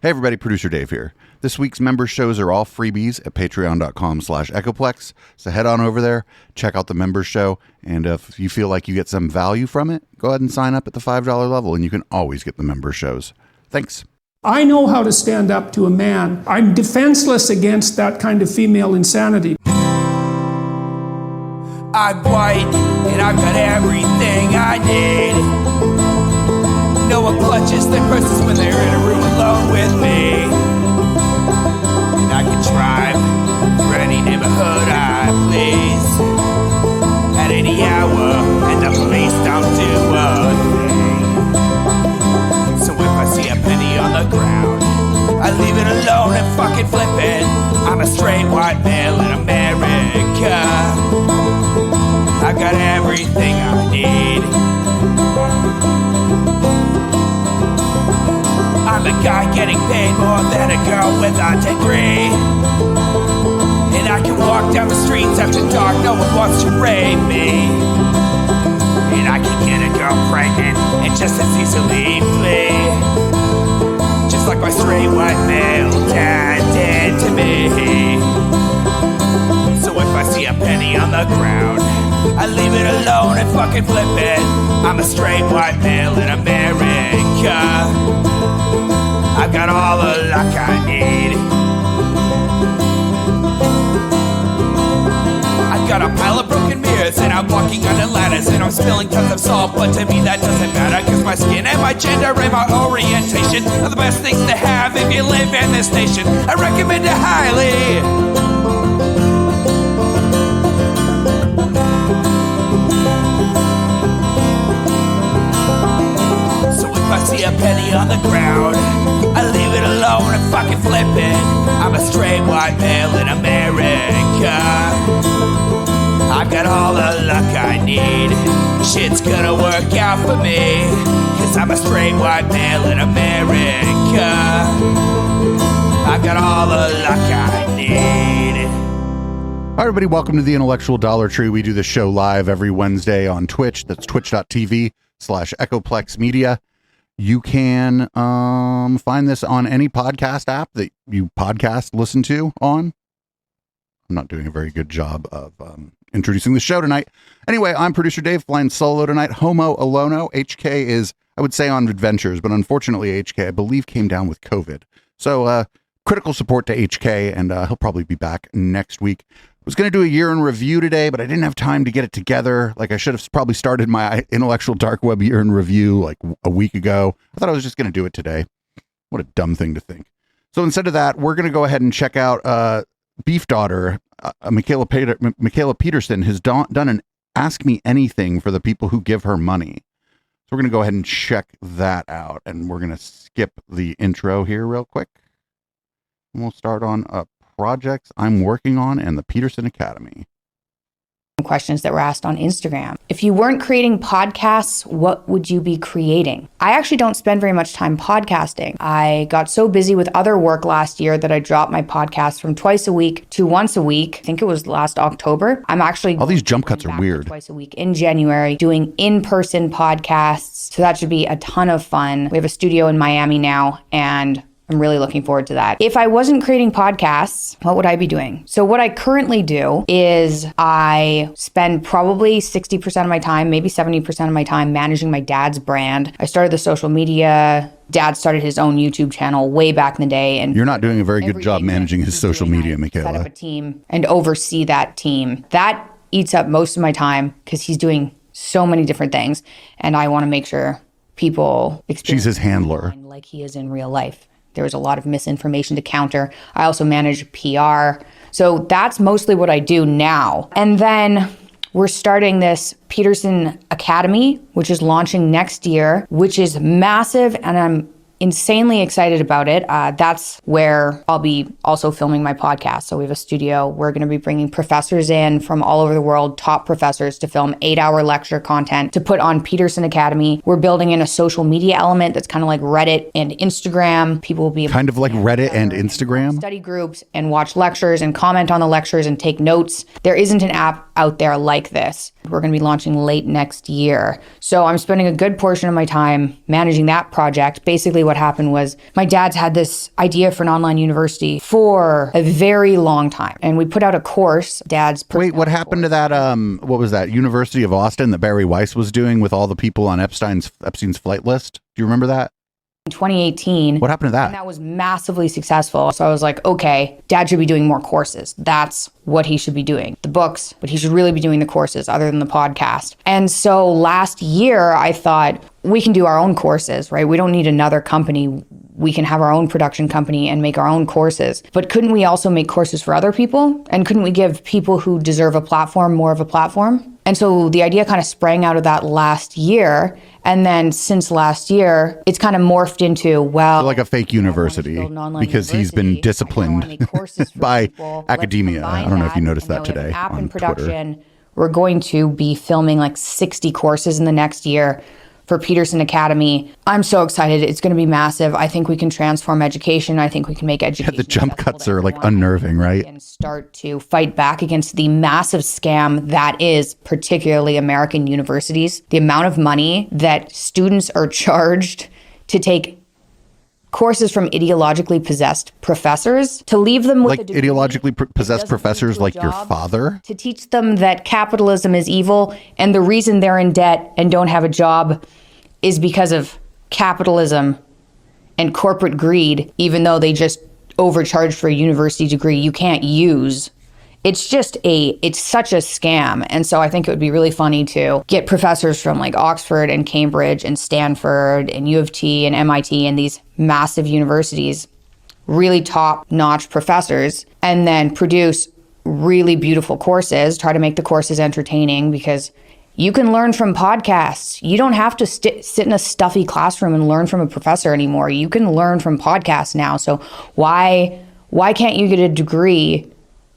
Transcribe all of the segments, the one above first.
Hey everybody, Producer Dave here. This week's member shows are all freebies at patreon.com/echoplex. So head on over there, check out the member show, and if you feel like you get some value from it, go ahead and sign up at the $5 level, and you can always get the member shows. Thanks. I know how to stand up to a man. I'm defenseless against that kind of female insanity. I'm white, and I've got everything I need. No one clutches their purses when they're in a room alone with me. And I can drive for any neighborhood I please at any hour, and the police don't do a thing. So if I see a penny on the ground, I leave it alone and fucking flip it. I'm a straight white male in America. I've got everything I need. I'm a guy getting paid more than a girl with a degree. And I can walk down the streets after dark, no one wants to rape me. And I can get a girl pregnant and just as easily flee. Just like my straight white male dad did to me. So if I see a penny on the ground, I leave it alone and fucking flip it. I'm a straight white male in America. I've got all the luck I need. I've got a pile of broken mirrors and I'm walking under ladders and I'm spilling tons of salt, but to me that doesn't matter, cause my skin and my gender and my orientation are the best things to have if you live in this nation. I recommend it highly. If I see a penny on the ground, I leave it alone and fucking flip it. I'm a straight white male in America. I've got all the luck I need. Shit's gonna work out for me, cause I'm a straight white male in America. I've got all the luck I need. Hi everybody, welcome to the Intellectual Dollar Tree. We do this show live every Wednesday on Twitch. That's twitch.tv/Echoplex Media. You can find this on any podcast app that you listen to on. I'm not doing a very good job of introducing the show tonight. Anyway, I'm Producer Dave, flying solo tonight. Homo Alono. HK is, I would say, on adventures, but unfortunately HK, I believe, came down with COVID. So critical support to HK, and he'll probably be back next week. I was going to do a year in review today, but I didn't have time to get it together. Like, I should have probably started my Intellectual Dark Web year in review like a week ago. I thought I was just going to do it today. What a dumb thing to think. So instead of that, we're going to go ahead and check out Beef Daughter. Michaela Peterson has done an Ask Me Anything for the people who give her money. So we're going to go ahead and check that out. And we're going to skip the intro here real quick. And we'll start on projects I'm working on and the Peterson Academy. Questions that were asked on Instagram. If you weren't creating podcasts, what would you be creating? I actually don't spend very much time podcasting. I got so busy with other work last year that I dropped my podcast from twice a week to once a week. I think it was last October. I'm actually all these jump cuts are weird. Twice a week in January, doing in-person podcasts. So that should be a ton of fun. We have a studio in Miami now, and I'm really looking forward to that. If I wasn't creating podcasts, what would I be doing? So what I currently do is I spend probably 60% of my time, maybe 70% of my time managing my dad's brand. I started the social media. Dad started his own YouTube channel way back in the day. And you're not doing a very good job managing his social media, Michaela. Set up a team and oversee that team. That eats up most of my time because he's doing so many different things. And I want to make sure people experience she's his handler like he is in real life. There was a lot of misinformation to counter. I also manage PR. So that's mostly what I do now. And then we're starting this Peterson Academy, which is launching next year, which is massive. And I'm insanely excited about it. That's where I'll be also filming my podcast. So we have a studio. We're going to be bringing professors in from all over the world, top professors, to film 8-hour lecture content to put on Peterson Academy. We're building in a social media element that's kind of like Reddit and Instagram. People will be able kind of like Reddit and Instagram, study groups and watch lectures and comment on the lectures and take notes. There isn't an app out there like this. We're going to be launching late next year. So I'm spending a good portion of my time managing that project. Basically what happened was my dad's had this idea for an online university for a very long time. And we put out a course, Wait, what happened to that, what was that, University of Austin that Barry Weiss was doing with all the people on Epstein's flight list? Do you remember that? In 2018. What happened to that? And that was massively successful. So I was like, okay, dad should be doing more courses. That's what he should be doing. The books, but he should really be doing the courses other than the podcast. And so last year I thought we can do our own courses, right? We don't need another company. We can have our own production company and make our own courses. But couldn't we also make courses for other people? And couldn't we give people who deserve a platform more of a platform? And so the idea kind of sprang out of that last year. And then since last year, it's kind of morphed into, well, so like a fake university, because he's been disciplined by academia. I don't know if you noticed that today app on in production. Twitter. We're going to be filming like 60 courses in the next year for Peterson Academy. I'm so excited. It's going to be massive. I think we can transform education. I think we can make education. Yeah, the jump cuts are like unnerving, right? And start to fight back against the massive scam that is particularly American universities. The amount of money that students are charged to take courses from ideologically possessed professors, to leave them with like ideologically possessed professors like your father, to teach them that capitalism is evil and the reason they're in debt and don't have a job is because of capitalism and corporate greed, even though they just overcharged for a university degree you can't use. It's such a scam. And so I think it would be really funny to get professors from like Oxford and Cambridge and Stanford and U of T and MIT and these massive universities, really top-notch professors, and then produce really beautiful courses, try to make the courses entertaining, because you can learn from podcasts. You don't have to sit in a stuffy classroom and learn from a professor anymore. You can learn from podcasts now. So why can't you get a degree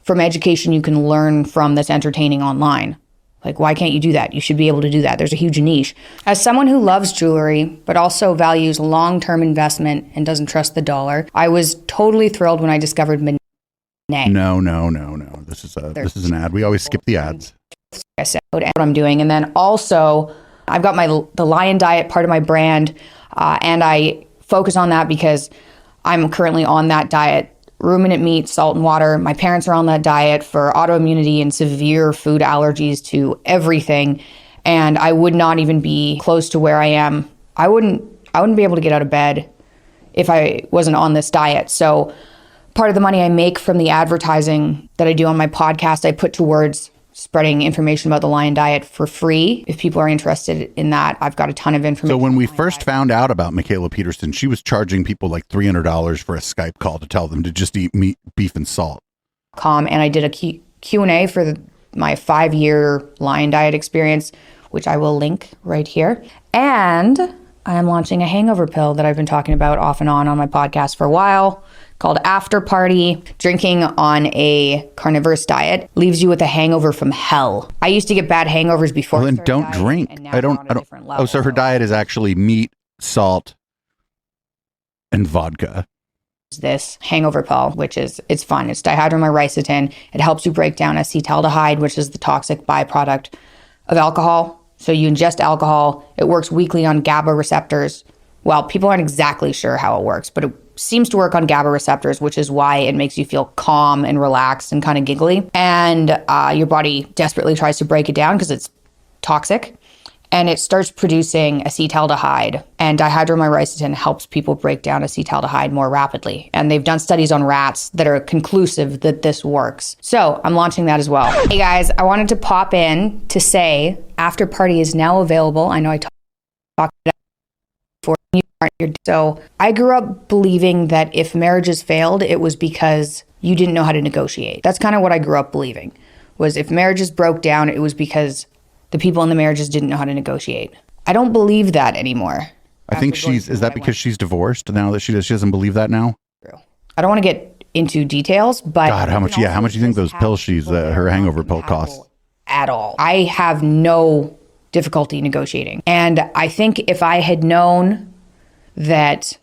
from education you can learn from that's entertaining online? Like, why can't you do that? You should be able to do that. There's a huge niche. As someone who loves jewelry, but also values long-term investment and doesn't trust the dollar, I was totally thrilled when I discovered Monet. No. This is an ad. We always skip the ads. I said what I'm doing. And then also, I've got the Lion Diet part of my brand, and I focus on that because I'm currently on that diet. Ruminant meat, salt and water. My parents are on that diet for autoimmunity and severe food allergies to everything. And I would not even be close to where I am. I wouldn't be able to get out of bed if I wasn't on this diet. So part of the money I make from the advertising that I do on my podcast, I put towards spreading information about the Lion Diet for free. If people are interested in that, I've got a ton of information. So when we first found out about Michaela Peterson, she was charging people like $300 for a Skype call to tell them to just eat meat, beef, and salt. And I did a Q&A for my 5-year Lion Diet experience, which I will link right here. And I am launching a hangover pill that I've been talking about off and on my podcast for a while, called After Party. Drinking on a carnivorous diet leaves you with a hangover from hell. I used to get bad hangovers before. Well, then don't drink. I don't. Oh, so her diet is actually meat, salt, and vodka. This hangover pill, which it's fun. It's dihydromycin. It helps you break down acetaldehyde, which is the toxic byproduct of alcohol. So you ingest alcohol. It works weakly on GABA receptors. Well, people aren't exactly sure how it works, but it seems to work on GABA receptors, which is why it makes you feel calm and relaxed and kind of giggly. And your body desperately tries to break it down because it's toxic. And it starts producing acetaldehyde. And dihydromycin helps people break down acetaldehyde more rapidly. And they've done studies on rats that are conclusive that this works. So I'm launching that as well. Hey guys, I wanted to pop in to say After Party is now available. I know I talked about it before. So I grew up believing that if marriages failed, it was because you didn't know how to negotiate. That's kind of what I grew up believing, was if marriages broke down, it was because the people in the marriages didn't know how to negotiate. I don't believe that anymore. I think is that because she's divorced now that she doesn't believe that now? I don't want to get into details, but God, how much do you think those pills her hangover pill costs? At all. I have no difficulty negotiating. And I think if I had known that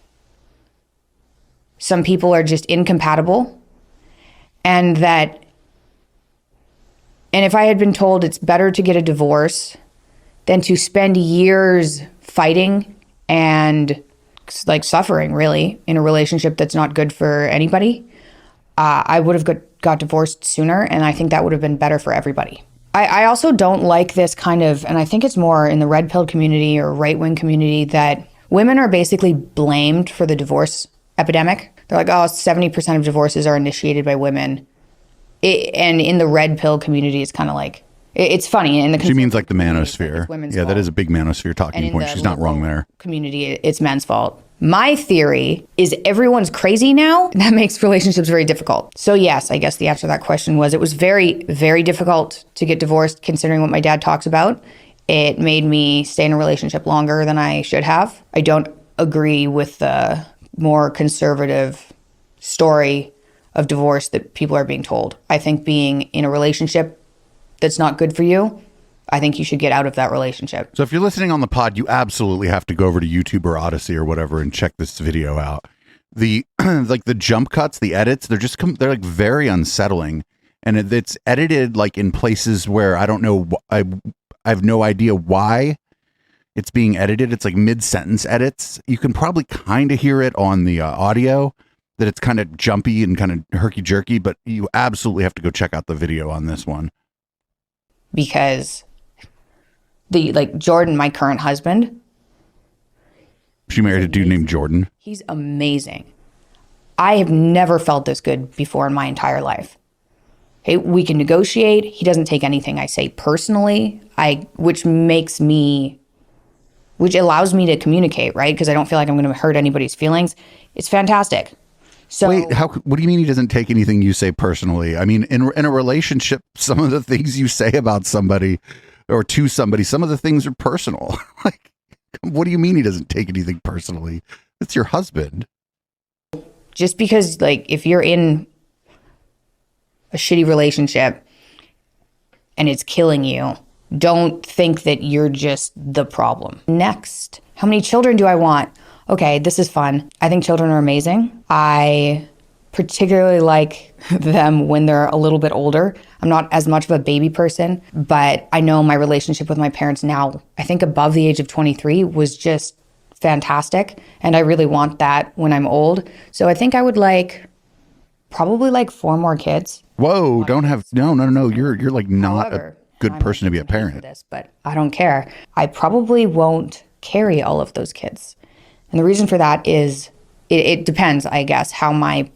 some people are just incompatible and that And if I had been told it's better to get a divorce than to spend years fighting and like suffering really in a relationship that's not good for anybody, I would have got divorced sooner. And I think that would have been better for everybody. I also don't like this kind of, and I think it's more in the red pill community or right-wing community, that women are basically blamed for the divorce epidemic. They're like, oh, 70% of divorces are initiated by women. And in the red pill community, it's kind of like, it's funny. In the she means like the manosphere. Like yeah, that is a big manosphere talking point. She's not wrong there. Community, it's men's fault. My theory is everyone's crazy now. That makes relationships very difficult. So yes, I guess the answer to that question was it was very, very difficult to get divorced considering what my dad talks about. It made me stay in a relationship longer than I should have. I don't agree with the more conservative story of divorce that people are being told. I think being in a relationship that's not good for you, I think you should get out of that relationship. So if you're listening on the pod, you absolutely have to go over to YouTube or Odyssey or whatever and check this video out. The like the jump cuts, the edits, they're like very unsettling, and it's edited like in places where I don't know. I have no idea why it's being edited. It's like mid-sentence edits. You can probably kind of hear it on the audio that it's kind of jumpy and kind of herky-jerky, but you absolutely have to go check out the video on this one. Because Jordan, my current husband. She married a dude named Jordan. He's amazing. I have never felt this good before in my entire life. Hey, we can negotiate. He doesn't take anything I say personally, which allows me to communicate, right? Because I don't feel like I'm going to hurt anybody's feelings. It's fantastic. So wait, what do you mean he doesn't take anything you say personally? I mean, in a relationship, some of the things you say about somebody or to somebody, some of the things are personal. Like, what do you mean he doesn't take anything personally? It's your husband. Just because, like, if you're in a shitty relationship and it's killing you, don't think that you're just the problem. Next, how many children do I want? Okay, this is fun. I think children are amazing. I particularly like them when they're a little bit older. I'm not as much of a baby person, but I know my relationship with my parents now, I think above the age of 23, was just fantastic. And I really want that when I'm old. So I think I would probably 4 more kids. Whoa, don't have, no. You're like not a good person to be a parent. But I don't care. I probably won't carry all of those kids. And the reason for that is it depends, I guess, how my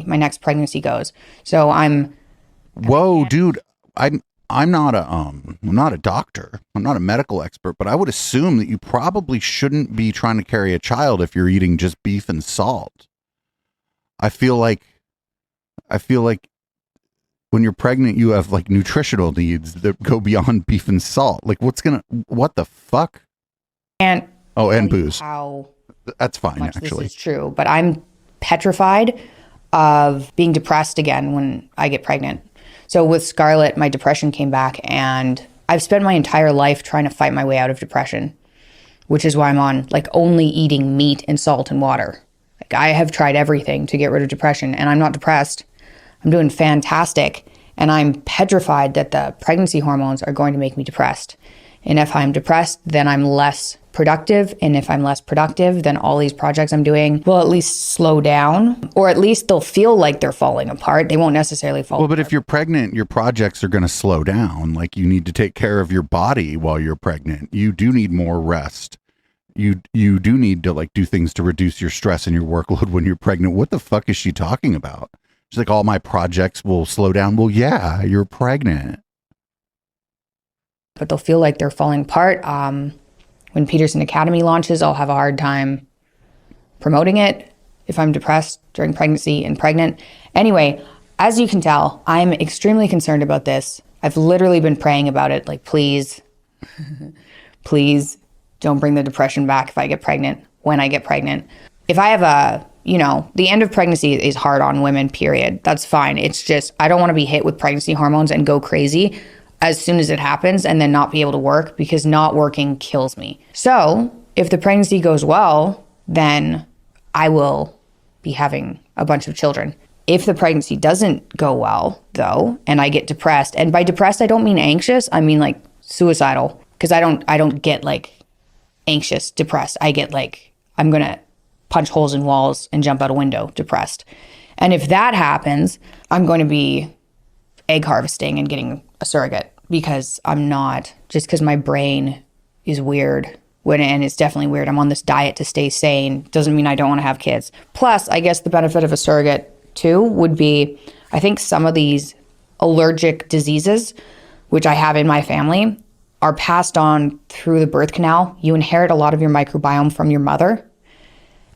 next pregnancy goes. So dude, I'm not a doctor. I'm not a medical expert, but I would assume that you probably shouldn't be trying to carry a child if you're eating just beef and salt. I feel like when you're pregnant, you have like nutritional needs that go beyond beef and salt. Like what the fuck? And booze. That's fine, actually. This is true, but I'm petrified of being depressed again when I get pregnant. So with Scarlett, my depression came back, and I've spent my entire life trying to fight my way out of depression, which is why I'm on only eating meat and salt and water. I have tried everything to get rid of depression, and I'm not depressed. I'm doing fantastic, and I'm petrified that the pregnancy hormones are going to make me depressed. And if I'm depressed, then I'm less productive. And if I'm less productive, then all these projects I'm doing will at least slow down, or at least they'll feel like they're falling apart. They won't necessarily fall apart. Well, but if you're pregnant, your projects are going to slow down. Like, you need to take care of your body while you're pregnant. You do need more rest. You do need to do things to reduce your stress and your workload when you're pregnant. What the fuck is she talking about? She's like, all my projects will slow down. Well, yeah, you're pregnant. But they'll feel like they're falling apart. When Peterson Academy launches, I'll have a hard time promoting it if I'm depressed during pregnancy and pregnant. Anyway, as you can tell, I'm extremely concerned about this. I've literally been praying about it. Please, please don't bring the depression back if I get pregnant, when I get pregnant. If I have the end of pregnancy is hard on women, period. That's fine. It's just, I don't want to be hit with pregnancy hormones and go crazy as soon as it happens and then not be able to work, because not working kills me. So if the pregnancy goes well, then I will be having a bunch of children. If the pregnancy doesn't go well, though, and I get depressed, and by depressed, I don't mean anxious, I mean like suicidal, because I don't get like anxious, depressed. I get like, I'm going to punch holes in walls and jump out a window, depressed. And if that happens, I'm going to be egg harvesting and getting a surrogate, because I'm not, just because my brain is weird. And it's definitely weird. I'm on this diet to stay sane. Doesn't mean I don't want to have kids. Plus, I guess the benefit of a surrogate too would be, I think some of these allergic diseases, which I have in my family, are passed on through the birth canal. You inherit a lot of your microbiome from your mother.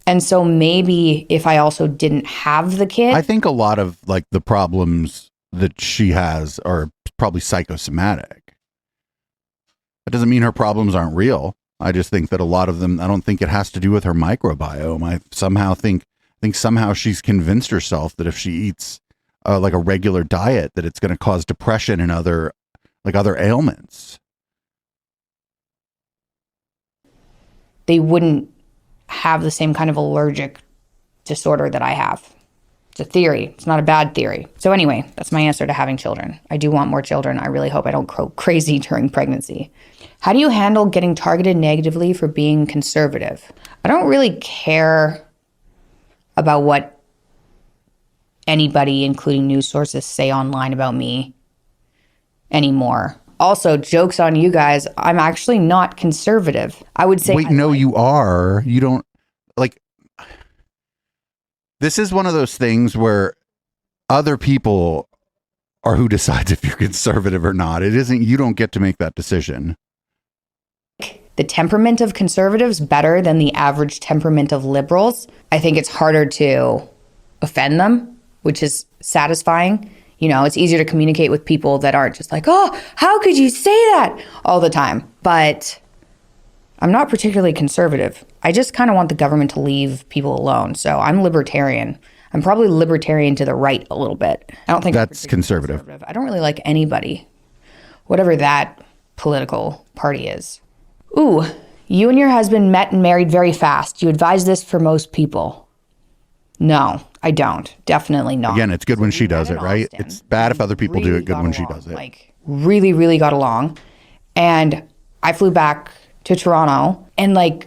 And so maybe if I also didn't have the kid. I think a lot of like the problems that she has are probably psychosomatic. That doesn't mean her problems aren't real. I just think that a lot of them, I don't think it has to do with her microbiome. I somehow think somehow she's convinced herself that if she eats like a regular diet, that it's going to cause depression and other ailments. They wouldn't have the same kind of allergic disorder that I have. It's a theory. It's not a bad theory. So anyway, that's my answer to having children. I do want more children. I really hope I don't go crazy during pregnancy. How do you handle getting targeted negatively for being conservative? I don't really care about what anybody, including news sources, say online about me anymore. Also, joke's on you guys, I'm actually not conservative. I would say— Wait, no, you are. You don't, like, this is one of those things where other people are who decides if you're conservative or not. It isn't, you don't get to make that decision. The temperament of conservatives better than the average temperament of liberals. I think it's harder to offend them, which is satisfying. You know, it's easier to communicate with people that aren't just like, oh, how could you say that all the time? But I'm not particularly conservative. I just kind of want the government to leave people alone. So I'm libertarian. I'm probably libertarian to the right a little bit. I don't think that's conservative. I don't really like anybody, whatever that political party is. Ooh, you and your husband met and married very fast. Do you advise this for most people? No, I don't. Definitely not. Again, it's good when she does it, right? It's bad if other people do it. Good when she does it. Like, really, really got along. And I flew back to Toronto, and like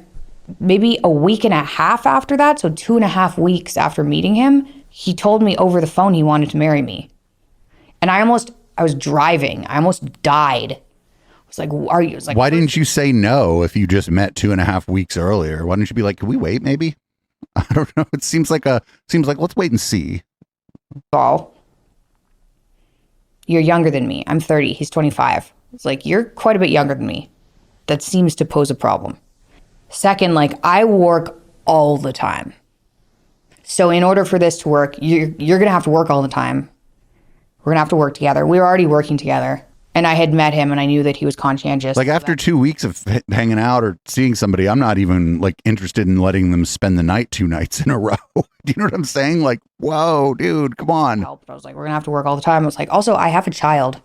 maybe a week and a half after that, so 2.5 weeks after meeting him, he told me over the phone he wanted to marry me. And I was driving. I almost died. I was like, are you? Like, why didn't you say no if you just met 2.5 weeks earlier? Why didn't you be like, can we wait maybe? I don't know. It seems like let's wait and see. All, you're younger than me. I'm 30. He's 25. It's like, you're quite a bit younger than me. That seems to pose a problem. Second, like, I work all the time. So in order for this to work, you're going to have to work all the time. We're going to have to work together. We were already working together. And I had met him and I knew that he was conscientious. Like, after 2 weeks of hanging out or seeing somebody, I'm not even like interested in letting them spend the night 2 nights in a row. Do you know what I'm saying? Like, whoa, dude, come on. I was like, we're going to have to work all the time. I was like, also, I have a child.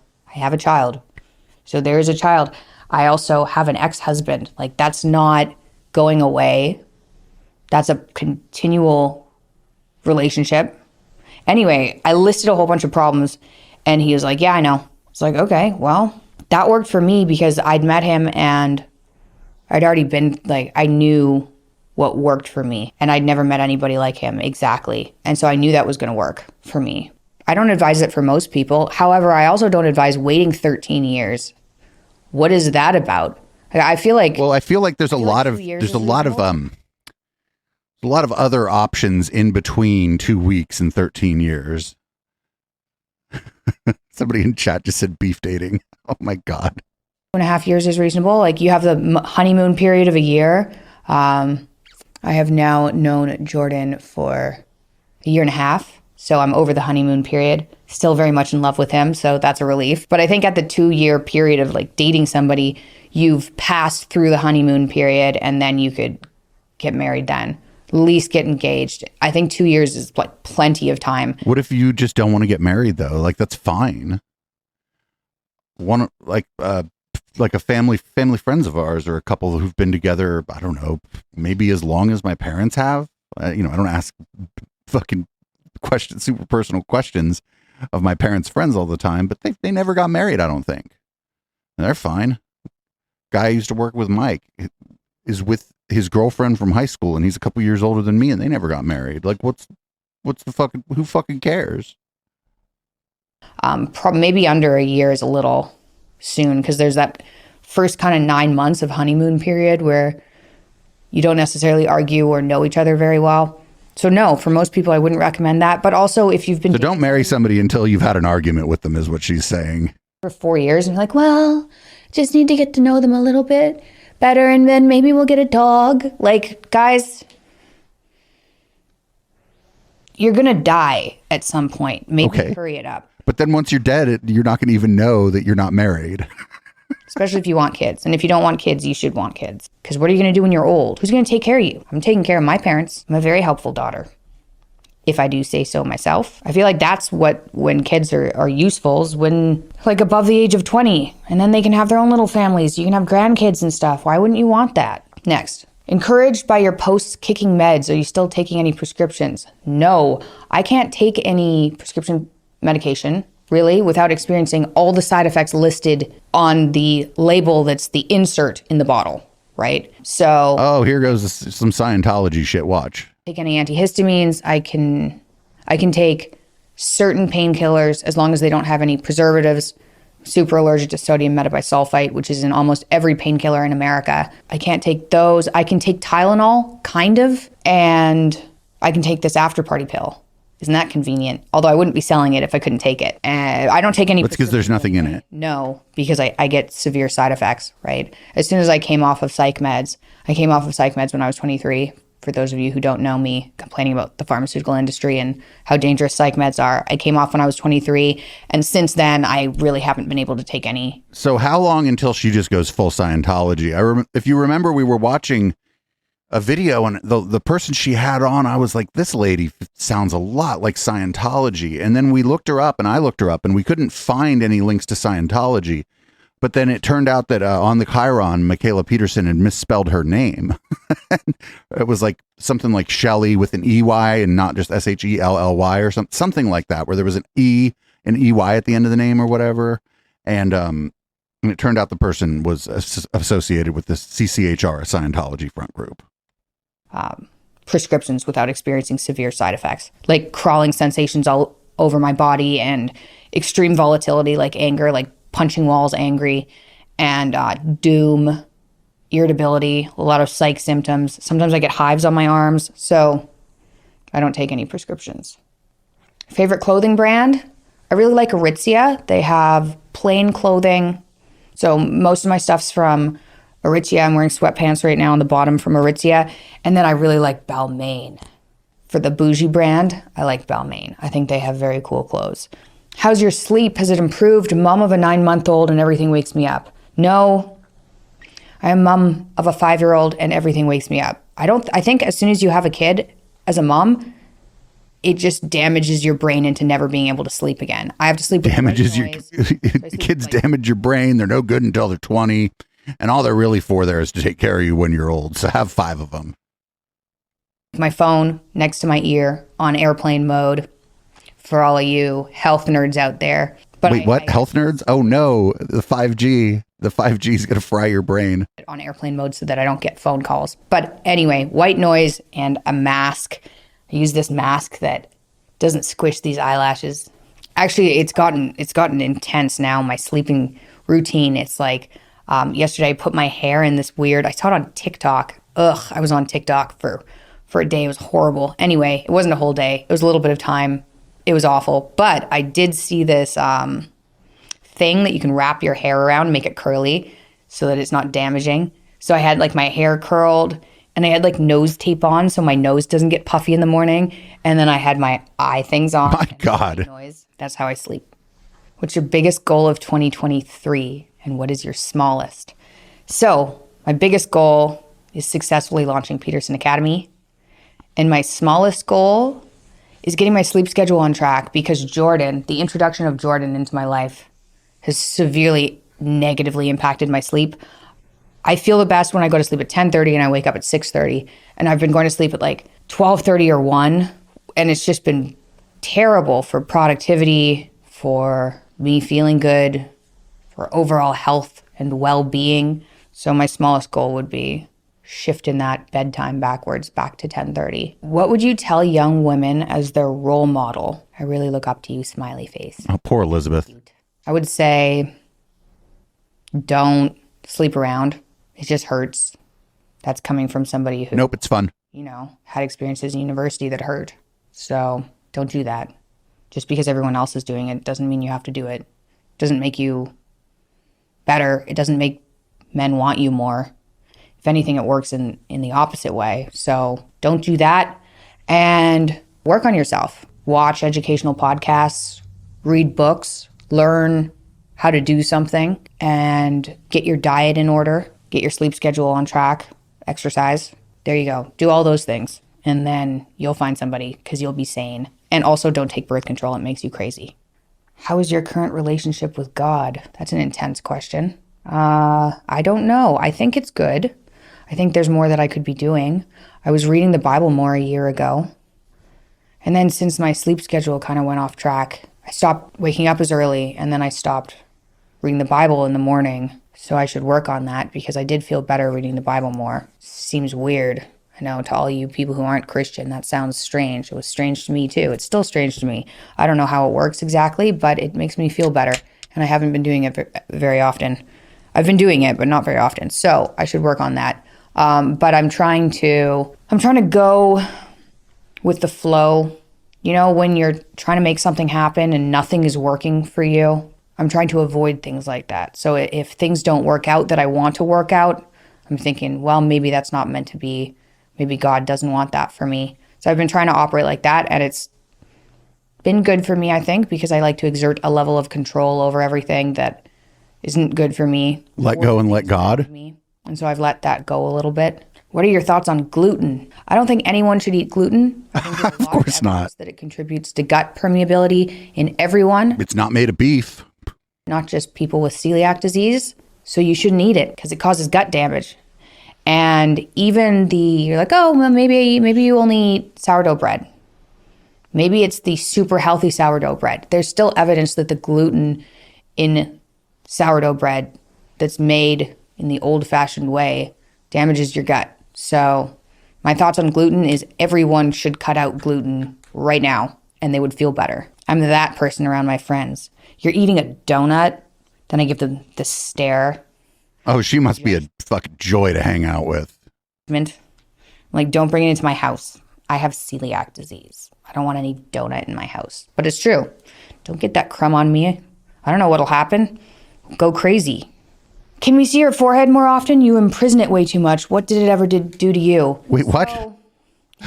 So there's a child. I also have an ex-husband. Like, that's not going away. That's a continual relationship. Anyway, I listed a whole bunch of problems and he was like, yeah, I know. It's like, okay, well, that worked for me because I'd met him and I'd already been like, I knew what worked for me and I'd never met anybody like him exactly. And so I knew that was going to work for me. I don't advise it for most people. However, I also don't advise waiting 13 years. What is that about? I feel like there's a lot of other options in between 2 weeks and 13 years. Somebody in chat just said beef dating. Oh my God. 2.5 years is reasonable. Like, you have the honeymoon period of a year. I have now known Jordan for 1.5 years. So I'm over the honeymoon period, still very much in love with him. So that's a relief. But I think at the 2-year period of like dating somebody, you've passed through the honeymoon period and then you could get married then. At least get engaged. I think 2 years is like plenty of time. What if you just don't want to get married though? Like, that's fine. One, like a family friends of ours or a couple who've been together, I don't know, maybe as long as my parents have. I don't ask fucking super personal questions of my parents' friends all the time, but they never got married, I don't think. And they're fine. Guy I used to work with, Mike, is with his girlfriend from high school, and he's a couple years older than me, and they never got married. Like, what's the fucking, who fucking cares? Maybe under a year is a little soon, because there's that first kind of 9 months of honeymoon period where you don't necessarily argue or know each other very well. So no, for most people, I wouldn't recommend that. But also, if you've been So don't marry somebody until you've had an argument with them, is what she's saying. For 4 years, and you're like, well, just need to get to know them a little bit better, and then maybe we'll get a dog. Like, guys, you're gonna die at some point. Maybe hurry it up. But then once you're dead, you're not going to even know that you're not married. Especially if you want kids. And if you don't want kids, you should want kids. Because what are you going to do when you're old? Who's going to take care of you? I'm taking care of my parents. I'm a very helpful daughter, if I do say so myself. I feel like that's when kids are useful, is when, like, above the age of 20. And then they can have their own little families. You can have grandkids and stuff. Why wouldn't you want that? Next. Encouraged by your post-kicking meds. Are you still taking any prescriptions? No. I can't take any prescription medication, really, without experiencing all the side effects listed on the label that's the insert in the bottle, right? So... Oh, here goes some Scientology shit. Watch. Take any antihistamines. I can take certain painkillers as long as they don't have any preservatives. Super allergic to sodium metabisulfite, which is in almost every painkiller in America. I can't take those. I can take Tylenol, kind of, and I can take this after party pill. Isn't that convenient? Although I wouldn't be selling it if I couldn't take it. I don't take any... That's because there's nothing in it. No, because I get severe side effects, right? As soon as I came off of psych meds, when I was 23. For those of you who don't know me, complaining about the pharmaceutical industry and how dangerous psych meds are. I came off when I was 23. And since then, I really haven't been able to take any. So how long until she just goes full Scientology? If you remember, we were watching a video, and the person she had on, I was like, this lady sounds a lot like Scientology. And then we looked her up, and I looked her up, and we couldn't find any links to Scientology. But then it turned out that on the Chiron, Michaela Peterson had misspelled her name. It was like something like Shelley with an EY and not just SHELLY or something like that, where there was an E and EY at the end of the name or whatever. And it turned out the person was associated with the CCHR, a Scientology front group. Prescriptions without experiencing severe side effects, like crawling sensations all over my body and extreme volatility, like anger, like punching walls angry, and doom, irritability, a lot of psych symptoms. Sometimes I get hives on my arms, so I don't take any prescriptions. Favorite clothing brand? I really like Aritzia. They have plain clothing. So most of my stuff's from Aritzia. I'm wearing sweatpants right now on the bottom from Aritzia. And then I really like Balmain. For the bougie brand, I like Balmain. I think they have very cool clothes. How's your sleep? Has it improved? Mom of a 9-month-old and everything wakes me up. No, I am mom of a 5-year-old and everything wakes me up. I think as soon as you have a kid as a mom, it just damages your brain into never being able to sleep again. I have to sleep with damages your kids. Damage your brain. They're no good until they're 20, and all they're really for there is to take care of you when you're old. So have 5 of them. My phone next to my ear on airplane mode. For all of you health nerds out there. But wait, what? Health nerds? Oh no, the 5G. The 5G is going to fry your brain. On airplane mode so that I don't get phone calls. But anyway, white noise and a mask. I use this mask that doesn't squish these eyelashes. Actually, it's gotten intense now, my sleeping routine. It's like yesterday I put my hair in this weird, I saw it on TikTok. I was on TikTok for a day. It was horrible. Anyway, it wasn't a whole day. It was a little bit of time. It was awful, but I did see this thing that you can wrap your hair around and make it curly so that it's not damaging. So I had like my hair curled and I had like nose tape on so my nose doesn't get puffy in the morning. And then I had my eye things on. My God. Noise. That's how I sleep. What's your biggest goal of 2023 and what is your smallest? So my biggest goal is successfully launching Peterson Academy. And my smallest goal is getting my sleep schedule on track because Jordan, the introduction of Jordan into my life has severely negatively impacted my sleep. I feel the best when I go to sleep at 10:30 and I wake up at 6:30. And I've been going to sleep at like 12:30 or 1. And it's just been terrible for productivity, for me feeling good, for overall health and well-being. So my smallest goal would be shifting that bedtime backwards back to 10:30. What would you tell young women as their role model? I really look up to you, smiley face. Oh, poor Elizabeth. I would say don't sleep around. It just hurts. That's coming from somebody who, Nope, it's fun. had experiences in university that hurt. So don't do that. Just because everyone else is doing it doesn't mean you have to do it. It doesn't make you better. It doesn't make men want you more. If anything, it works in the opposite way. So don't do that, and work on yourself. Watch educational podcasts, read books, learn how to do something, and get your diet in order, get your sleep schedule on track, exercise. There you go. Do all those things, and then you'll find somebody because you'll be sane. And also don't take birth control. It makes you crazy. How is your current relationship with God? That's an intense question. I don't know. I think it's good. I think there's more that I could be doing. I was reading the Bible more a year ago. And then since my sleep schedule kind of went off track, I stopped waking up as early, and then I stopped reading the Bible in the morning. So I should work on that because I did feel better reading the Bible more. Seems weird. I know, to all you people who aren't Christian, that sounds strange. It was strange to me too. It's still strange to me. I don't know how it works exactly, but it makes me feel better. And I haven't been doing it very often. I've been doing it, but not very often. So I should work on that. But I'm trying to go with the flow. When you're trying to make something happen and nothing is working for you, I'm trying to avoid things like that. So if things don't work out that I want to work out, I'm thinking, well, maybe that's not meant to be. Maybe God doesn't want that for me. So I've been trying to operate like that, and it's been good for me, I think, because I like to exert a level of control over everything that isn't good for me. Let go and let God. And so I've let that go a little bit. What are your thoughts on gluten? I don't think anyone should eat gluten. I think there's a lot Of course not. that it contributes to gut permeability in everyone, It's not made of beef. not just people with celiac disease. So you shouldn't eat it because it causes gut damage. And even you're like, oh, well, maybe you only eat sourdough bread. Maybe it's the super healthy sourdough bread. There's still evidence that the gluten in sourdough bread that's made in the old-fashioned way damages your gut. So my thoughts on gluten is everyone should cut out gluten right now, and they would feel better. I'm that person around my friends. You're eating a donut, then I give them the stare. Oh, she must be a fucking joy to hang out with. I'm like, don't bring it into my house. I have celiac disease. I don't want any donut in my house. But it's true. Don't get that crumb on me. I don't know what'll happen. Go crazy. Can we see your forehead more often? You imprison it way too much. What did it ever do to you? Wait, what? So,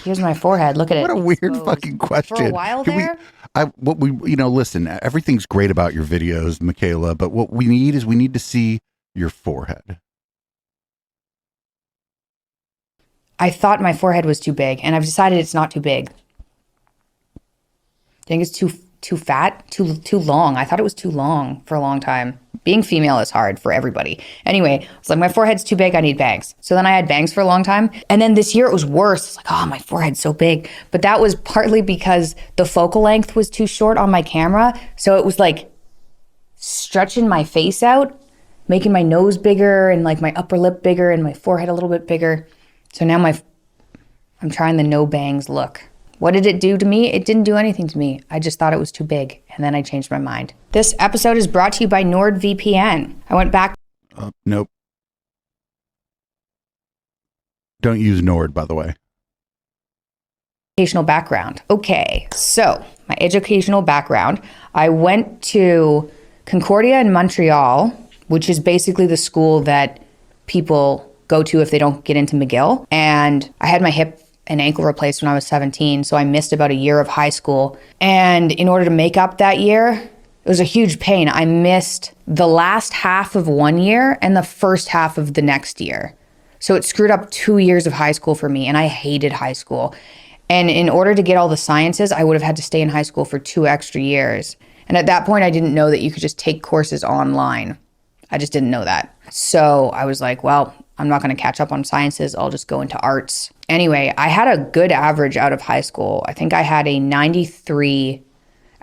here's my forehead. Look at it. What a weird exposed. fucking question. For a while there. Listen, everything's great about your videos, Michaela, but what we need to see your forehead. I thought my forehead was too big, and I've decided it's not too big. I think it's too fat, too long. I thought it was too long for a long time. Being female is hard for everybody. Anyway, it's like my forehead's too big, I need bangs. So then I had bangs for a long time. And then this year it was worse. It's like, oh, my forehead's so big. But that was partly because the focal length was too short on my camera. So it was like stretching my face out, making my nose bigger and like my upper lip bigger and my forehead a little bit bigger. So now I'm trying the no bangs look. What did it do to me? It didn't do anything to me. I just thought it was too big, and then I changed my mind. This episode is brought to you by NordVPN. I went back. Nope. Don't use Nord, by the way. Educational background. Okay, so my educational background. I went to Concordia in Montreal, which is basically the school that people go to if they don't get into McGill. And I had my hip and ankle replaced when I was 17, so I missed about a year of high school. And in order to make up that year, it was a huge pain. I missed the last half of one year and the first half of the next year. So it screwed up 2 years of high school for me, and I hated high school. And in order to get all the sciences, I would have had to stay in high school for 2 extra years. And at that point, I didn't know that you could just take courses online. I just didn't know that. So I was like, well, I'm not going to catch up on sciences. I'll just go into arts. Anyway, I had a good average out of high school. I think I had a 93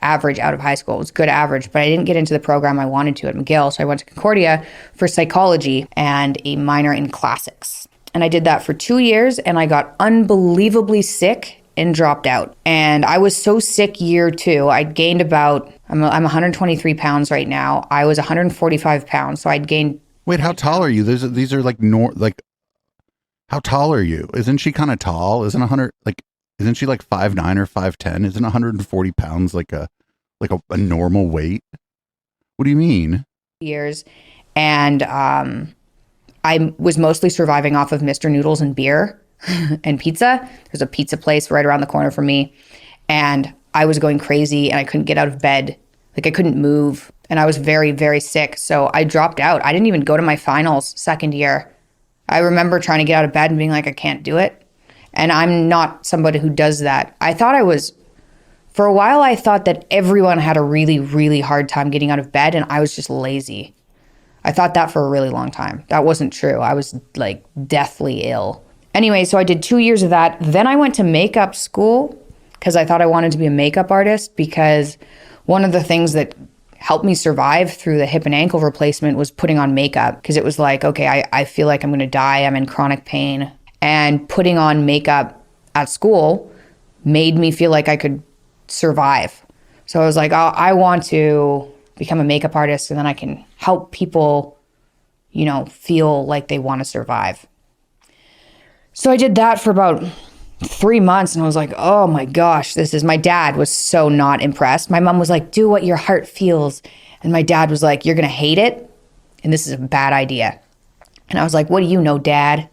average out of high school. It was good average, but I didn't get into the program I wanted to at McGill. So I went to Concordia for psychology and a minor in classics. And I did that for 2 years and I got unbelievably sick and dropped out. And I was so sick year 2. I'd gained about, I'm 123 pounds right now. I was 145 pounds. So I'd gained. Wait, how tall are you? These are like, how tall are you? Isn't she kind of tall? Isn't she like 5'9" or 5'10"? Isn't 140 pounds like a normal weight? What do you mean? Years. And I was mostly surviving off of Mr. Noodles and beer and pizza. There's a pizza place right around the corner from me. And I was going crazy and I couldn't get out of bed. Like I couldn't move. And I was very, very sick. So I dropped out. I didn't even go to my finals second year. I remember trying to get out of bed and being like, I can't do it. And I'm not somebody who does that. For a while, I thought that everyone had a really, really hard time getting out of bed and I was just lazy. I thought that for a really long time. That wasn't true. I was like deathly ill. Anyway, so I did 2 years of that. Then I went to makeup school because I thought I wanted to be a makeup artist, because one of the things that helped me survive through the hip and ankle replacement was putting on makeup, because it was like, okay, I feel like I'm going to die. I'm in chronic pain. And putting on makeup at school made me feel like I could survive. So I was like, oh, I want to become a makeup artist and then I can help people, feel like they want to survive. So I did that for about 3 months and I was like, oh my gosh, my dad was so not impressed. My mom was like, do what your heart feels. And my dad was like, you're going to hate it. And this is a bad idea. And I was like, what do you know, Dad?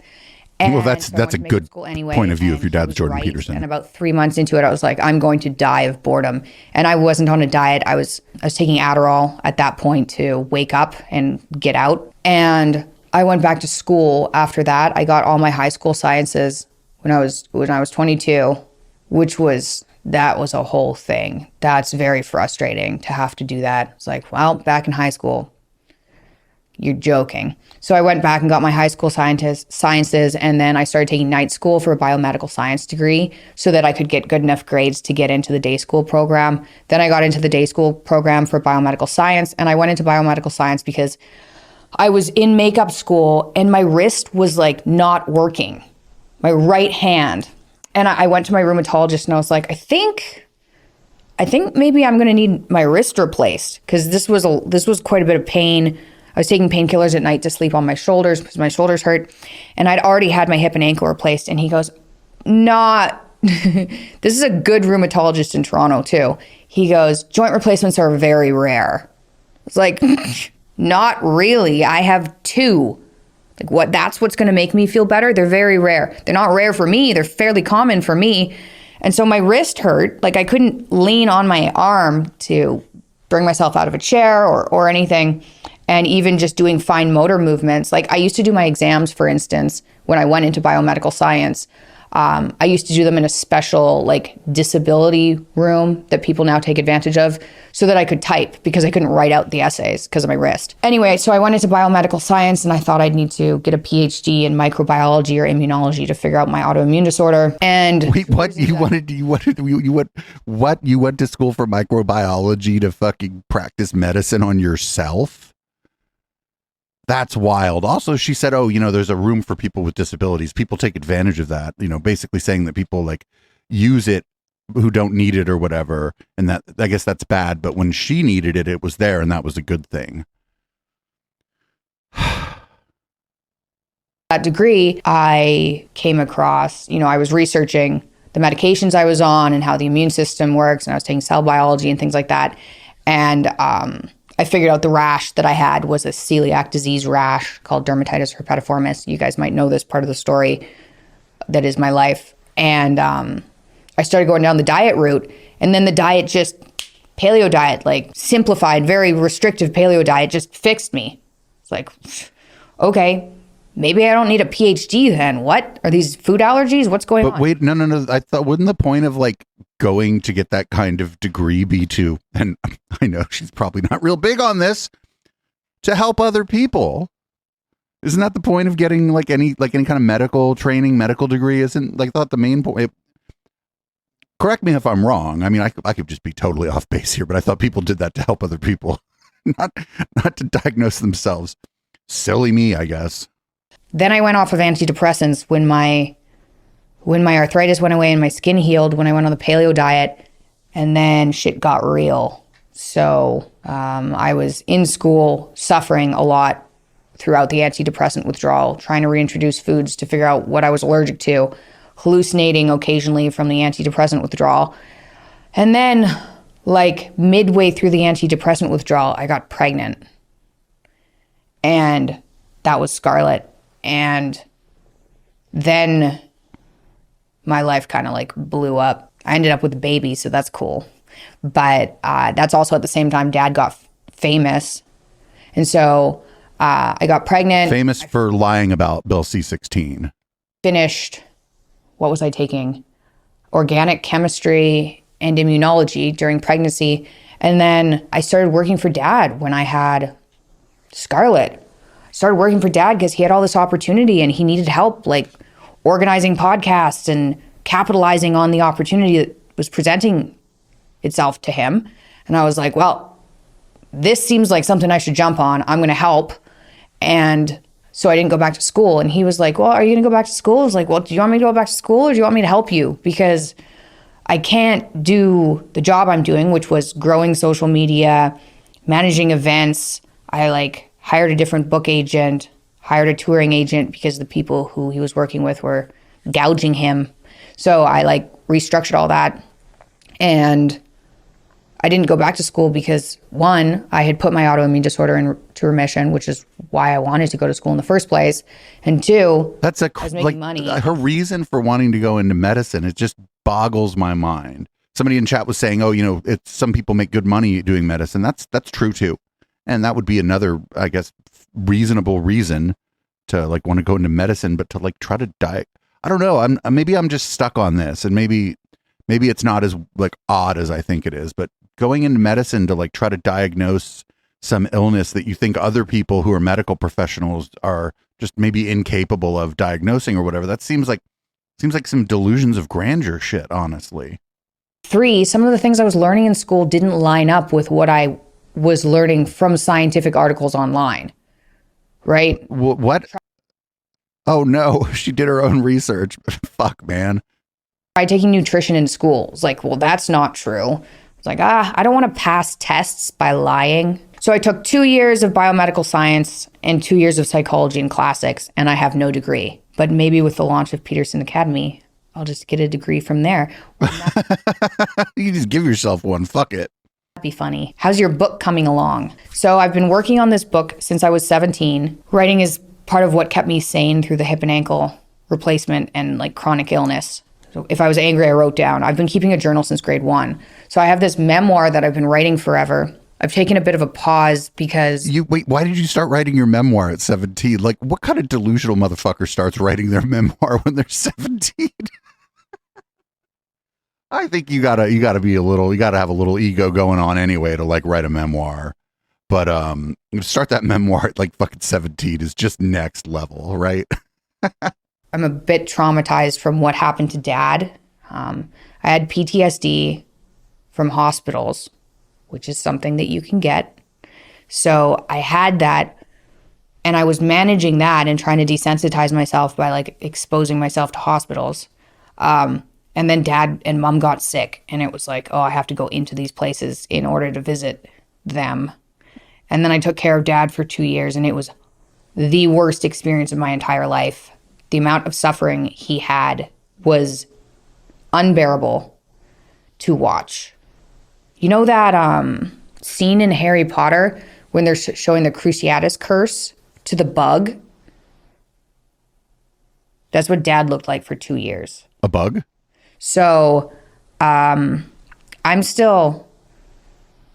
And well, that's a good point of view if your dad's Jordan right. Peterson. And about 3 months into it, I was like, I'm going to die of boredom. And I wasn't on a diet. I was taking Adderall at that point to wake up and get out. And I went back to school after that. I got all my high school sciences when I was 22, that was a whole thing. That's very frustrating to have to do that. It's like, well, back in high school, you're joking. So I went back and got my high school sciences, and then I started taking night school for a biomedical science degree so that I could get good enough grades to get into the day school program. Then I got into the day school program for biomedical science, and I went into biomedical science because I was in makeup school and my wrist was like not working, my right hand. And I went to my rheumatologist and I was like, I think maybe I'm going to need my wrist replaced, because this was quite a bit of pain. I was taking painkillers at night to sleep on my shoulders because my shoulders hurt. And I'd already had my hip and ankle replaced. And he goes, this is a good rheumatologist in Toronto too. He goes, joint replacements are very rare. It's like, not really. I have 2. Like that's what's going to make me feel better. They're very rare. They're not rare for me. They're fairly common for me. And so my wrist hurt. Like I couldn't lean on my arm to bring myself out of a chair or anything. And even just doing fine motor movements. Like I used to do my exams, for instance, when I went into biomedical science. I used to do them in a special disability room that people now take advantage of so that I could type, because I couldn't write out the essays because of my wrist. Anyway, so I went into biomedical science and I thought I'd need to get a PhD in microbiology or immunology to figure out my autoimmune disorder. And wait, what? You went to school for microbiology to fucking practice medicine on yourself? That's wild. Also, she said, there's a room for people with disabilities. People take advantage of that, basically saying that people use it who don't need it or whatever. And that, I guess that's bad. But when she needed it, it was there, and that was a good thing. That degree, I came across, I was researching the medications I was on and how the immune system works. And I was taking cell biology and things like that. And, I figured out the rash that I had was a celiac disease rash called dermatitis herpetiformis. You guys might know this part of the story. That is my life. And I started going down the diet route. And then the diet paleo diet, simplified, very restrictive paleo diet just fixed me. It's like, okay, maybe I don't need a PhD then. What? Are these food allergies? What's going on? But wait, no. I thought, wouldn't the point of going to get that kind of degree be to, and I know she's probably not real big on this, to help other people. Isn't that the point of getting like any kind of medical training, medical degree? Isn't like, I thought the main point, correct me if I'm wrong. I mean, I could just be totally off base here, but I thought people did that to help other people, not to diagnose themselves. Silly me, I guess. Then I went off of antidepressants when my arthritis went away and my skin healed, when I went on the paleo diet, and then shit got real. So I was in school suffering a lot throughout the antidepressant withdrawal, trying to reintroduce foods to figure out what I was allergic to, hallucinating occasionally from the antidepressant withdrawal. And then, like midway through the antidepressant withdrawal, I got pregnant. And that was Scarlett. And then my life kind of like blew up. I ended up with a baby, so that's cool. But that's also at the same time Dad got famous. And so I got pregnant. Famous for lying about Bill C-16. Finished, what was I taking? Organic chemistry and immunology during pregnancy. And then I started working for Dad when I had Scarlett. Started working for Dad because he had all this opportunity and he needed help, like organizing podcasts and capitalizing on the opportunity that was presenting itself to him. And I was like, well, this seems like something I should jump on. I'm going to help. And so I didn't go back to school. And he was like, well, are you going to go back to school? I was like, well, do you want me to go back to school or do you want me to help you? Because I can't do the job I'm doing, which was growing social media, managing events. I like hired a different book agent, hired a touring agent because the people who he was working with were gouging him. So I like restructured all that. And I didn't go back to school because, one, I had put my autoimmune disorder into remission, which is why I wanted to go to school in the first place. And two, that's I was making money. Her reason for wanting to go into medicine, it just boggles my mind. Somebody in chat was saying, oh, you know, some people make good money doing medicine. That's true too. And that would be another, I guess, reasonable reason to like want to go into medicine, but to like try to die. I don't know. Maybe I'm just stuck on this, and maybe it's not as like odd as I think it is, but going into medicine to like try to diagnose some illness that you think other people who are medical professionals are just maybe incapable of diagnosing or whatever, that seems like some delusions of grandeur shit, honestly. 3, some of the things I was learning in school didn't line up with what I was learning from scientific articles online, right? What? Oh no, she did her own research. Fuck, man. By taking nutrition in school. It's like, well, that's not true. It's like, I don't want to pass tests by lying. So I took 2 years of biomedical science and 2 years of psychology and classics, and I have no degree. But maybe with the launch of Peterson Academy, I'll just get a degree from there. You just give yourself one. Fuck it. That'd be funny. How's your book coming along? So I've been working on this book since I was 17. Writing is part of what kept me sane through the hip and ankle replacement and like chronic illness. So if I was angry, I wrote down. I've been keeping a journal since grade 1. So I have this memoir that I've been writing forever. I've taken a bit of a pause because... Why did you start writing your memoir at 17? Like, what kind of delusional motherfucker starts writing their memoir when they're 17? I think you gotta have a little ego going on anyway to like write a memoir. But start that memoir at like fucking 17 is just next level, right? I'm a bit traumatized from what happened to Dad. I had PTSD from hospitals, which is something that you can get. So I had that, and I was managing that and trying to desensitize myself by like exposing myself to hospitals. And then Dad and Mom got sick, and it was like, oh, I have to go into these places in order to visit them. And then I took care of Dad for 2 years, and it was the worst experience of my entire life. The amount of suffering he had was unbearable to watch. You know that scene in Harry Potter when they're showing the Cruciatus curse to the bug? That's what Dad looked like for 2 years. A bug? So I'm still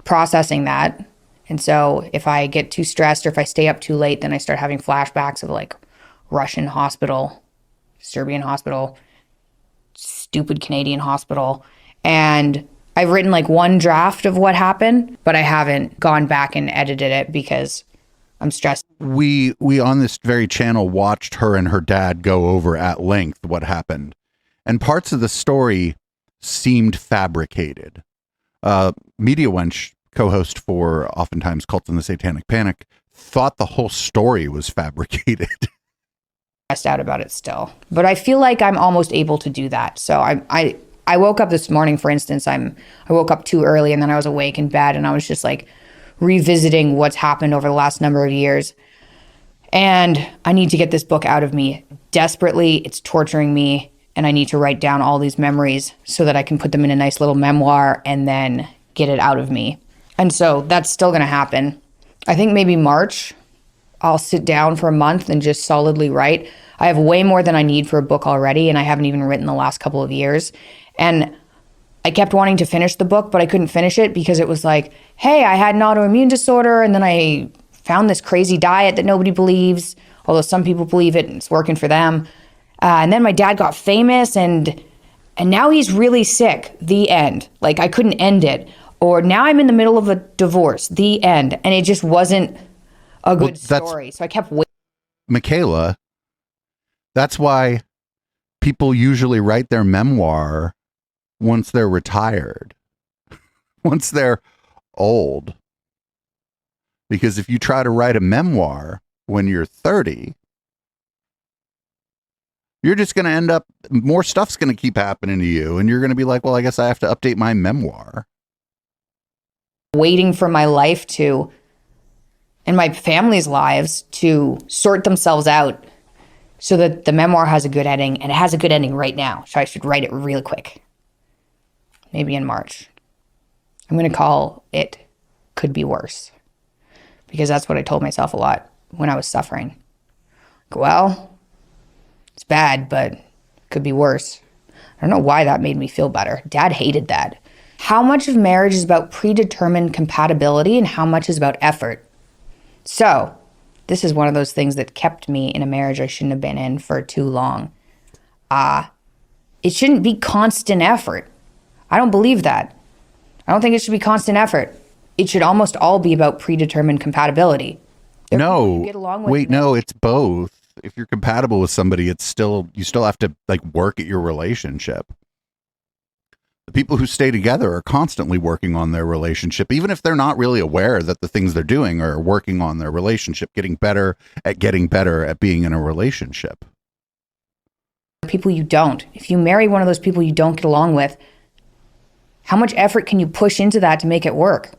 processing that. And so if I get too stressed or if I stay up too late, then I start having flashbacks of like Russian hospital, Serbian hospital, stupid Canadian hospital. And I've written like one draft of what happened, but I haven't gone back and edited it because I'm stressed. We on this very channel watched her and her dad go over at length what happened, and parts of the story seemed fabricated. Media Wench, co-host for oftentimes Cult and the Satanic Panic, thought the whole story was fabricated. Stressed out about it still, but I feel like I'm almost able to do that. So I woke up this morning, for instance. I woke up too early, and then I was awake in bed, and I was just like revisiting what's happened over the last number of years. And I need to get this book out of me desperately. It's torturing me, and I need to write down all these memories so that I can put them in a nice little memoir and then get it out of me. And so that's still going to happen. I think maybe March, I'll sit down for a month and just solidly write. I have way more than I need for a book already, and I haven't even written the last couple of years. And I kept wanting to finish the book, but I couldn't finish it because it was like, hey, I had an autoimmune disorder, and then I found this crazy diet that nobody believes, although some people believe it and it's working for them. And then my dad got famous, and now he's really sick. The end. Like, I couldn't end it. Or now I'm in the middle of a divorce. The end. And it just wasn't a good story. So I kept waiting. Michaela, that's why people usually write their memoir once they're retired, once they're old. Because if you try to write a memoir when you're 30, you're just going to end up, more stuff's going to keep happening to you. And you're going to be like, well, I guess I have to update my memoir. Waiting for my life to, and my family's lives to sort themselves out so that the memoir has a good ending, and it has a good ending right now. So I should write it really quick. Maybe in March. I'm going to call it Could Be Worse, because that's what I told myself a lot when I was suffering. Well, it's bad, but it could be worse. I don't know why that made me feel better. Dad hated that. How much of marriage is about predetermined compatibility and how much is about effort? So, this is one of those things that kept me in a marriage I shouldn't have been in for too long. It shouldn't be constant effort. I don't believe that. I don't think it should be constant effort. It should almost all be about predetermined compatibility. No, Get along with wait, no, it's both. If you're compatible with somebody, you still have to like work at your relationship. The people who stay together are constantly working on their relationship, even if they're not really aware that the things they're doing are working on their relationship, getting better at being in a relationship. People you don't. If you marry one of those people you don't get along with, how much effort can you push into that to make it work?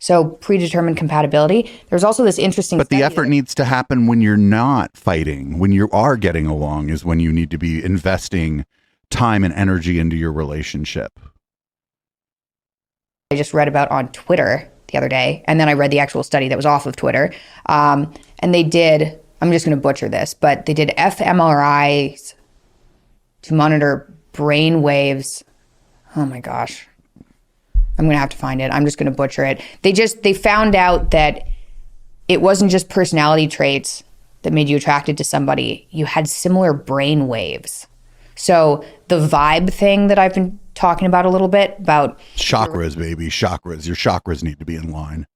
So predetermined compatibility. There's also this interesting But the effort needs to happen when you're not fighting. When you are getting along is when you need to be investing time and energy into your relationship. I just read about on Twitter the other day, and then I read the actual study that was off of Twitter. And they did, I'm just going to butcher this, but they did fMRIs to monitor brain waves. Oh my gosh. I'm going to have to find it. I'm just going to butcher it. They found out that it wasn't just personality traits that made you attracted to somebody. You had similar brain waves. So the vibe thing that I've been talking about a little bit about chakras, baby, chakras. Your chakras need to be in line.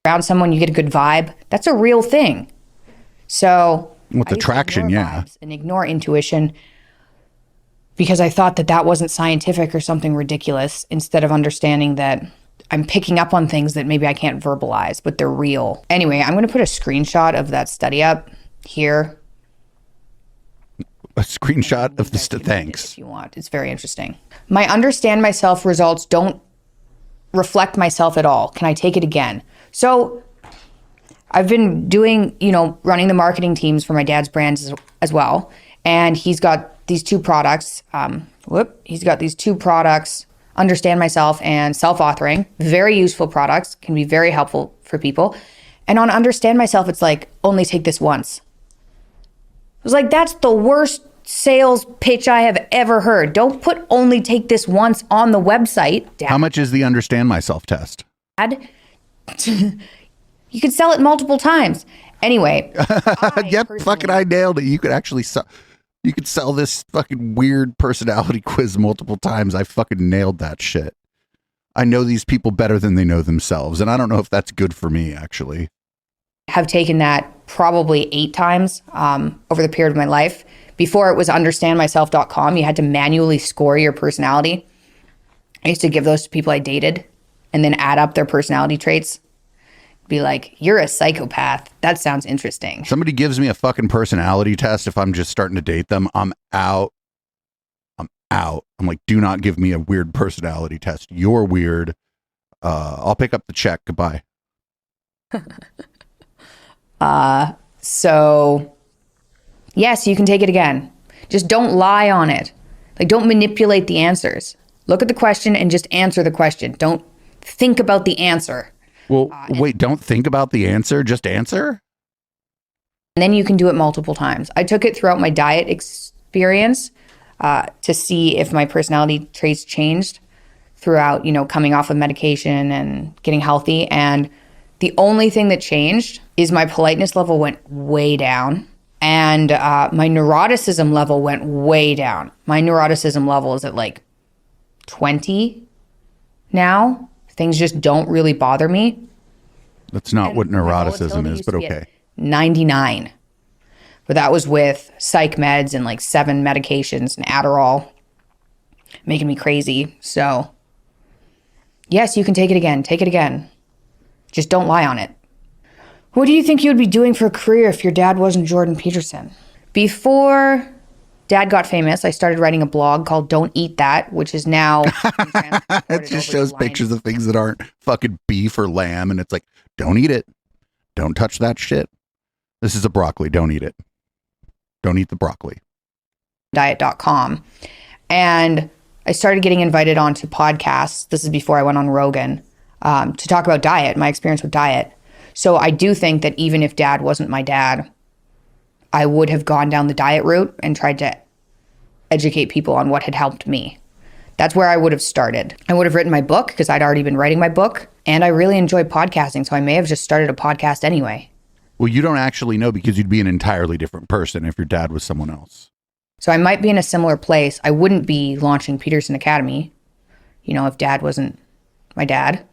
Around someone, you get a good vibe. That's a real thing. So with attraction, yeah. And ignore intuition because I thought that wasn't scientific or something ridiculous, instead of understanding that I'm picking up on things that maybe I can't verbalize, but they're real. Anyway, I'm going to put a screenshot of that study up here. A screenshot of the thanks. If you want. It's very interesting. My understand myself results don't reflect myself at all. Can I take it again? So I've been doing, running the marketing teams for my dad's brands as well. And he's got these two products. He's got these two products, Understand Myself and Self-Authoring. Very useful products, can be very helpful for people. And on Understand Myself, it's like, only take this once. I was like, that's the worst sales pitch I have ever heard. Don't put only take this once on the website. Dad. How much is the Understand Myself test? Dad, you could sell it multiple times. Anyway. Yep, fucking I nailed it. You could actually you could sell this fucking weird personality quiz multiple times. I fucking nailed that shit. I know these people better than they know themselves. And I don't know if that's good for me, actually. have taken that probably 8 times over the period of my life. Before it was understandmyself.com, you had to manually score your personality. I used to give those to people I dated and then add up their personality traits. Be like, you're a psychopath. That sounds interesting. Somebody gives me a fucking personality test if I'm just starting to date them, I'm out. I'm like, do not give me a weird personality test. You're weird. I'll pick up the check. Goodbye. So yes, you can take it again. Just don't lie on it. Like, don't manipulate the answers. Look at the question and just answer the question. Don't think about the answer. Well, wait, don't think about the answer. Just answer. And then you can do it multiple times. I took it throughout my diet experience to see if my personality traits changed throughout, coming off of medication and getting healthy. And the only thing that changed is my politeness level went way down and my neuroticism level went way down. My neuroticism level is at like 20 now. Things just don't really bother me. That's not what neuroticism is, but okay. 99. But that was with psych meds and like 7 medications and Adderall, making me crazy. So yes, you can take it again. Take it again. Just don't lie on it. What do you think you would be doing for a career if your dad wasn't Jordan Peterson? Before Dad got famous, I started writing a blog called Don't Eat That, which is now... It just shows pictures of things that aren't fucking beef or lamb, and it's like, don't eat it. Don't touch that shit. This is a broccoli. Don't eat it. Don't eat the broccoli. Diet.com. And I started getting invited onto podcasts. This is before I went on Rogan to talk about diet, my experience with diet. So I do think that even if Dad wasn't my dad, I would have gone down the diet route and tried to educate people on what had helped me. That's where I would have started. I would have written my book because I'd already been writing my book, and I really enjoy podcasting, so I may have just started a podcast anyway. Well, you don't actually know because you'd be an entirely different person if your dad was someone else. So I might be in a similar place. I wouldn't be launching Peterson Academy, if Dad wasn't my dad.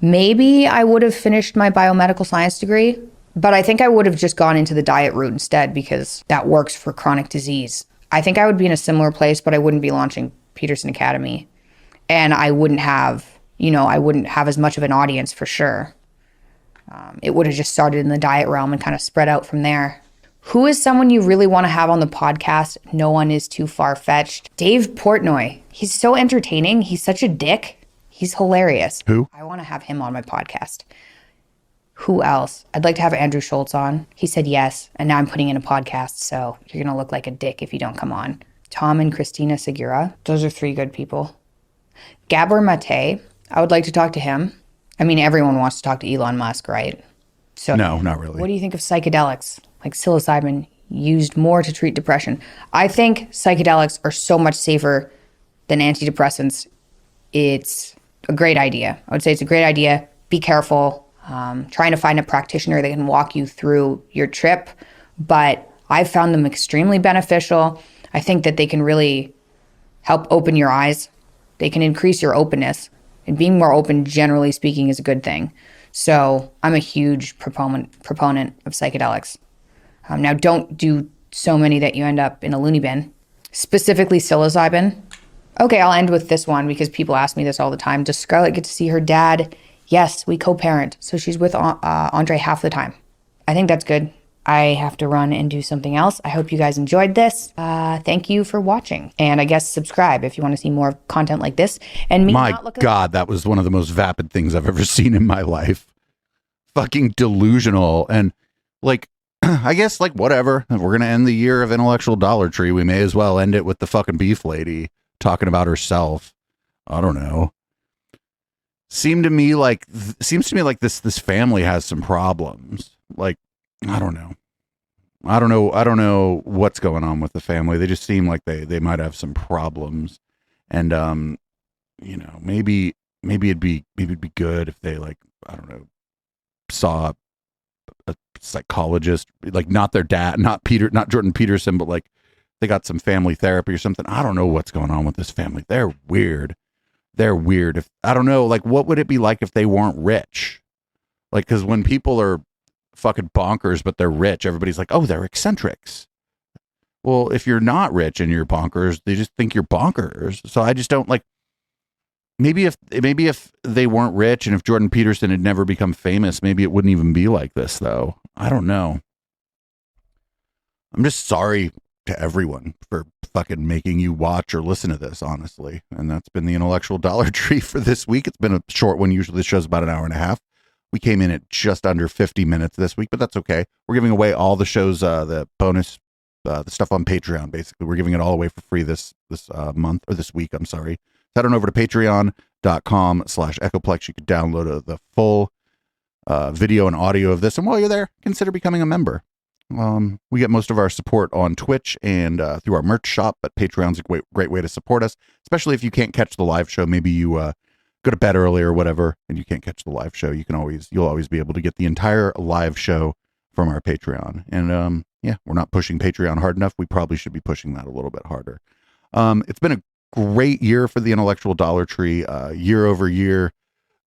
Maybe I would have finished my biomedical science degree, but I think I would have just gone into the diet route instead because that works for chronic disease. I think I would be in a similar place, but I wouldn't be launching Peterson Academy. And I wouldn't have, as much of an audience for sure. It would have just started in the diet realm and kind of spread out from there. Who is someone you really want to have on the podcast? No one is too far-fetched. Dave Portnoy. He's so entertaining. He's such a dick. He's hilarious. Who? I want to have him on my podcast. Who else? I'd like to have Andrew Schultz on. He said yes, and now I'm putting in a podcast, so you're going to look like a dick if you don't come on. Tom and Christina Segura. Those are 3 good people. Gabor Mate. I would like to talk to him. I mean, everyone wants to talk to Elon Musk, right? So no, not really. What do you think of psychedelics? Like psilocybin used more to treat depression. I think psychedelics are so much safer than antidepressants. It's a great idea. I would say it's a great idea. Be careful. Trying to find a practitioner that can walk you through your trip. But I've found them extremely beneficial. I think that they can really help open your eyes. They can increase your openness. And being more open, generally speaking, is a good thing. So I'm a huge proponent of psychedelics. Now, don't do so many that you end up in a loony bin. Specifically psilocybin. Okay, I'll end with this one because people ask me this all the time. Does Scarlett get to see her dad? Yes, we co-parent. So she's with Andre half the time. I think that's good. I have to run and do something else. I hope you guys enjoyed this. Thank you for watching. And I guess subscribe if you want to see more content like this. And me My not look God, that was one of the most vapid things I've ever seen in my life. Fucking delusional. And like, I guess like whatever. If we're going to end the year of Intellectual Dollar Tree, we may as well end it with the fucking beef lady talking about herself. I don't know. Seems to me like this family has some problems. Like, I don't know what's going on with the family. They just seem like they might have some problems. And maybe it'd be good if they, like, I don't know, saw a psychologist, like not their dad, not Jordan Peterson, but like they got some family therapy or something. I don't know what's going on with this family. They're weird. If I don't know, like, what would it be like if they weren't rich? Like, because when people are fucking bonkers, but they're rich. Everybody's like, oh, they're eccentrics. Well, if you're not rich and you're bonkers, they just think you're bonkers. So I just don't like. Maybe if they weren't rich and if Jordan Peterson had never become famous, maybe it wouldn't even be like this, though. I don't know. I'm just sorry to everyone for fucking making you watch or listen to this, honestly. And that's been the Intellectual Dollar Tree for this week. It's been a short one. Usually the show's about an hour and a half. We came in at just under 50 minutes this week, but that's okay. We're giving away all the shows, the bonus, the stuff on Patreon, basically. We're giving it all away for free this month, or this week, I'm sorry. Head on over to patreon.com/Echoplex. You could download the full video and audio of this. And while you're there, consider becoming a member. We get most of our support on Twitch and through our merch shop, but Patreon's a great way to support us, especially if you can't catch the live show. Maybe you go to bed early or whatever, and you can't catch the live show. You'll always be able to get the entire live show from our Patreon. And yeah, we're not pushing Patreon hard enough. We probably should be pushing that a little bit harder. It's been a great year for the Intellectual Dollar Tree, year over year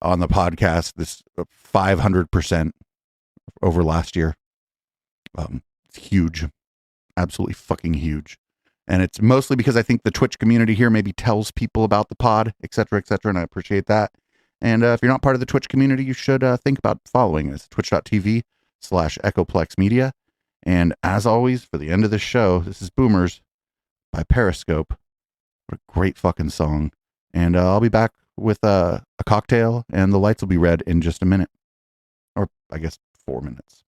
on the podcast. This 500% over last year. It's huge, absolutely fucking huge. And it's mostly because I think the Twitch community here maybe tells people about the pod, et cetera, and I appreciate that. And if you're not part of the Twitch community, you should think about following us, twitch.tv/Echoplex Media. And as always, for the end of the show, this is Boomers by Periscope. What a great fucking song. And I'll be back with a cocktail, and the lights will be red in just a minute. Or I guess 4 minutes.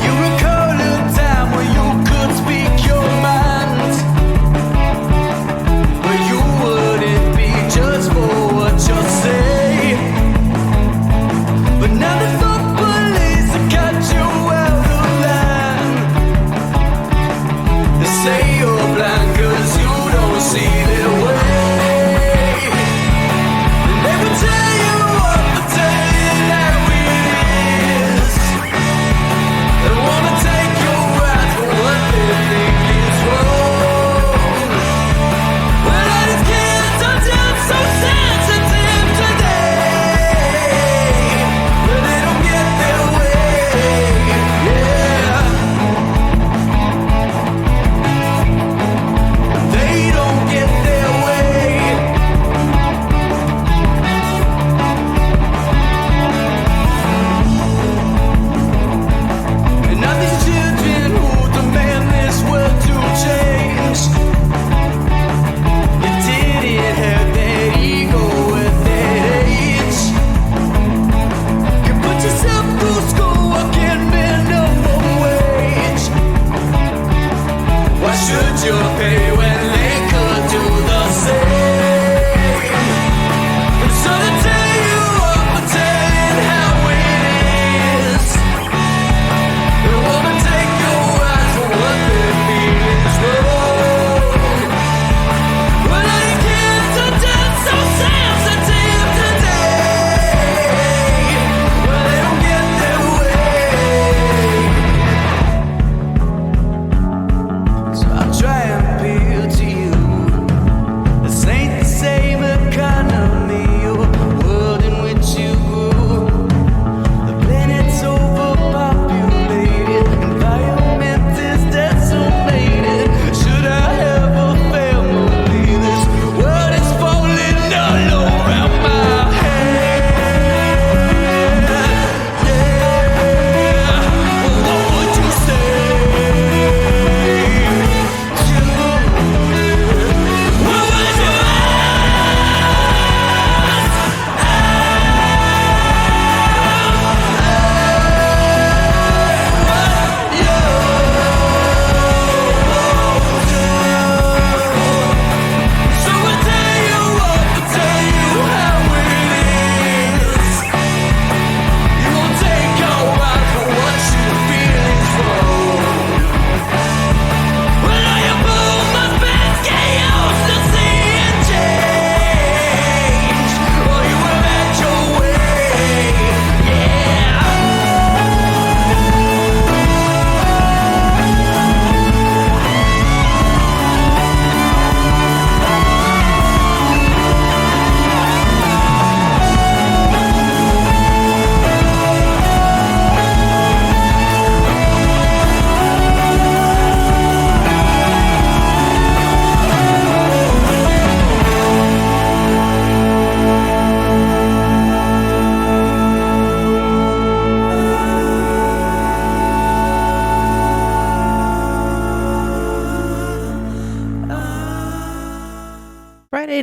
You recall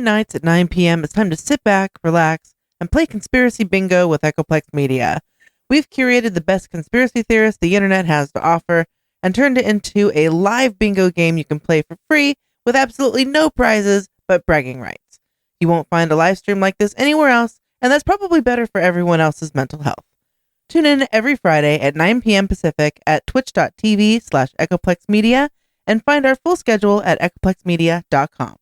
nights at 9 p.m., it's time to sit back, relax, and play Conspiracy Bingo with Echoplex Media. We've curated the best conspiracy theorists the internet has to offer and turned it into a live bingo game you can play for free with absolutely no prizes but bragging rights. You won't find a live stream like this anywhere else, and that's probably better for everyone else's mental health. Tune in every Friday at 9 p.m. Pacific at twitch.tv/EchoplexMedia and find our full schedule at echoplexmedia.com.